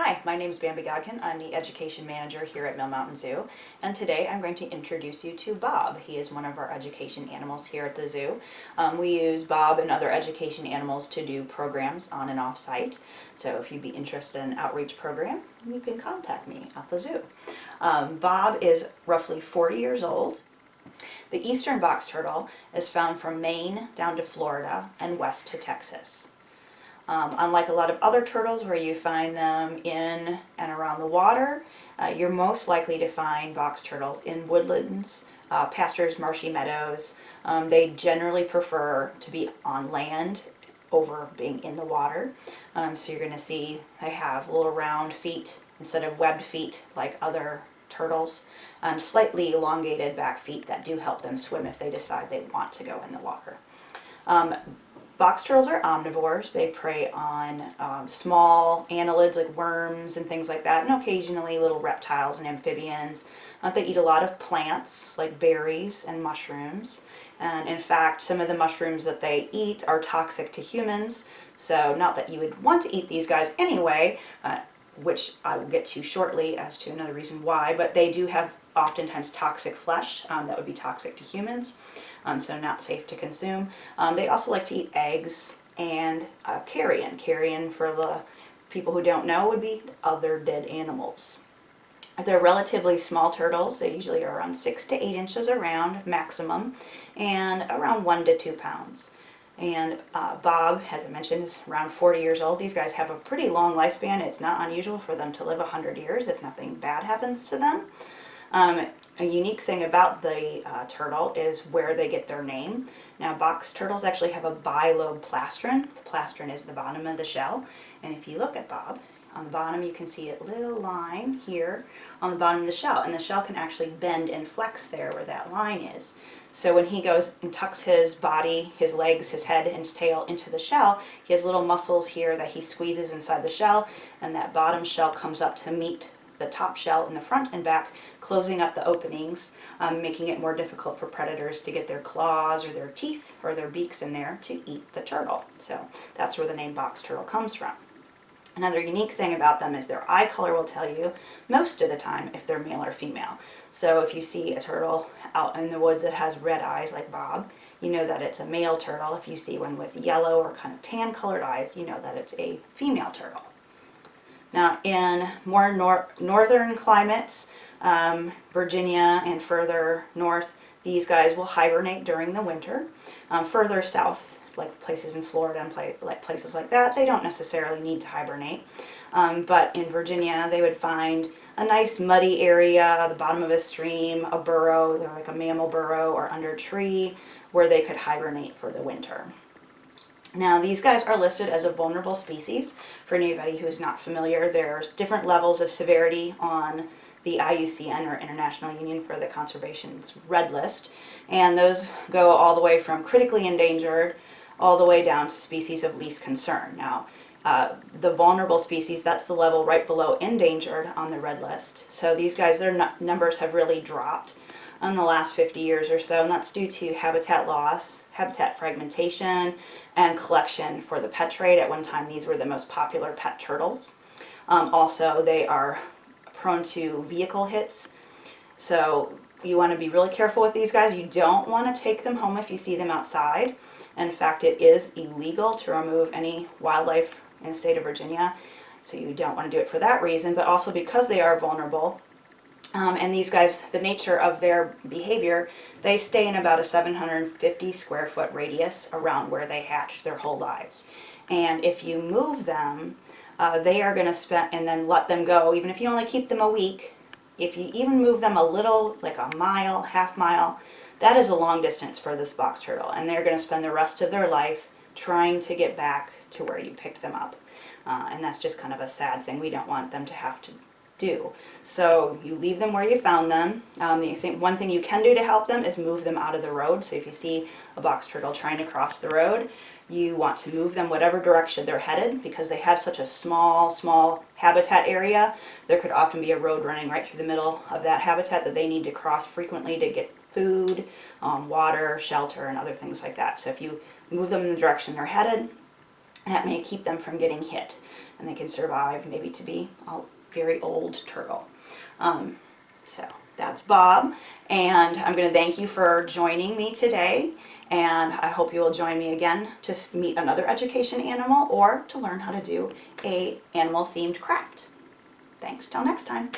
Hi, my name is Bambi Godkin. I'm the education manager here at Mill Mountain Zoo, and today I'm going to introduce you to Bob. He is one of our education animals here at the zoo. We use Bob and other education animals to do programs on and off site, so if you'd be interested in an outreach program, you can contact me at the zoo. Bob is roughly 40 years old. The eastern box turtle is found from Maine down to Florida and west to Texas. Unlike a lot of other turtles where you find them in and around the water, you're most likely to find box turtles in woodlands, pastures, marshy meadows. They generally prefer to be on land over being in the water. So you're going to see they have little round feet instead of webbed feet like other turtles, and slightly elongated back feet that do help them swim if they decide they want to go in the water. Box turtles are omnivores. They prey on small annelids like worms and things like that, and occasionally little reptiles and amphibians. They eat a lot of plants like berries and mushrooms. And in fact, some of the mushrooms that they eat are toxic to humans. So not that you would want to eat these guys anyway, which I will get to shortly as to another reason why, but they do have oftentimes toxic flesh that would be toxic to humans, so not safe to consume. They also like to eat eggs and carrion. Carrion, for the people who don't know, would be other dead animals. They're relatively small turtles. They usually are around 6 to 8 inches around maximum, and around 1 to 2 pounds. And Bob, as I mentioned, is around 40 years old. These guys have a pretty long lifespan. It's not unusual for them to live 100 years if nothing bad happens to them. A unique thing about the turtle is where they get their name. Now, box turtles actually have a bilobe plastron. The plastron is the bottom of the shell. And if you look at Bob, on the bottom you can see a little line here on the bottom of the shell, and the shell can actually bend and flex there where that line is. So when he goes and tucks his body, his legs, his head, and his tail into the shell, he has little muscles here that he squeezes inside the shell, and that bottom shell comes up to meet the top shell in the front and back, closing up the openings, making it more difficult for predators to get their claws or their teeth or their beaks in there to eat the turtle. So that's where the name box turtle comes from. Another unique thing about them is their eye color will tell you most of the time if they're male or female. So if you see a turtle out in the woods that has red eyes like Bob, you know that it's a male turtle. If you see one with yellow or kind of tan colored eyes, you know that it's a female turtle. Now, in more northern climates, Virginia and further north, these guys will hibernate during the winter. Further south, like places in Florida and places like that, they don't necessarily need to hibernate. But in Virginia, they would find a nice muddy area, the bottom of a stream, a burrow, they're like a mammal burrow, or under a tree where they could hibernate for the winter. Now, these guys are listed as a vulnerable species. For anybody who's not familiar, there's different levels of severity on the IUCN, or International Union for the Conservation's Red List, and those go all the way from critically endangered all the way down to species of least concern. Now, the vulnerable species, that's the level right below endangered on the red list. So these guys, their numbers have really dropped in the last 50 years or so, and that's due to habitat loss, habitat fragmentation, and collection for the pet trade. At one time, these were the most popular pet turtles. Also, they are prone to vehicle hits, so you want to be really careful with these guys. You don't want to take them home if you see them outside. In fact, it is illegal to remove any wildlife in the state of Virginia, so you don't want to do it for that reason, but also because they are vulnerable. And these guys, the nature of their behavior, they stay in about a 750 square foot radius around where they hatched their whole lives. And if you move them, they are going to spend, and then let them go, even if you only keep them a week, if you even move them a little, like a mile, half mile, that is a long distance for this box turtle, and they're going to spend the rest of their life trying to get back to where you picked them up. And that's just kind of a sad thing. We don't want them to have to do. So you leave them where you found them. One thing you can do to help them is move them out of the road. So if you see a box turtle trying to cross the road, you want to move them whatever direction they're headed, because they have such a small habitat area. There could often be a road running right through the middle of that habitat that they need to cross frequently to get food, water, shelter, and other things like that. So if you move them in the direction they're headed, that may keep them from getting hit. and they can survive maybe to be a very old turtle. So that's Bob, and I'm going to thank you for joining me today, and I hope you will join me again to meet another education animal or to learn how to do a animal themed craft. Thanks, till next time.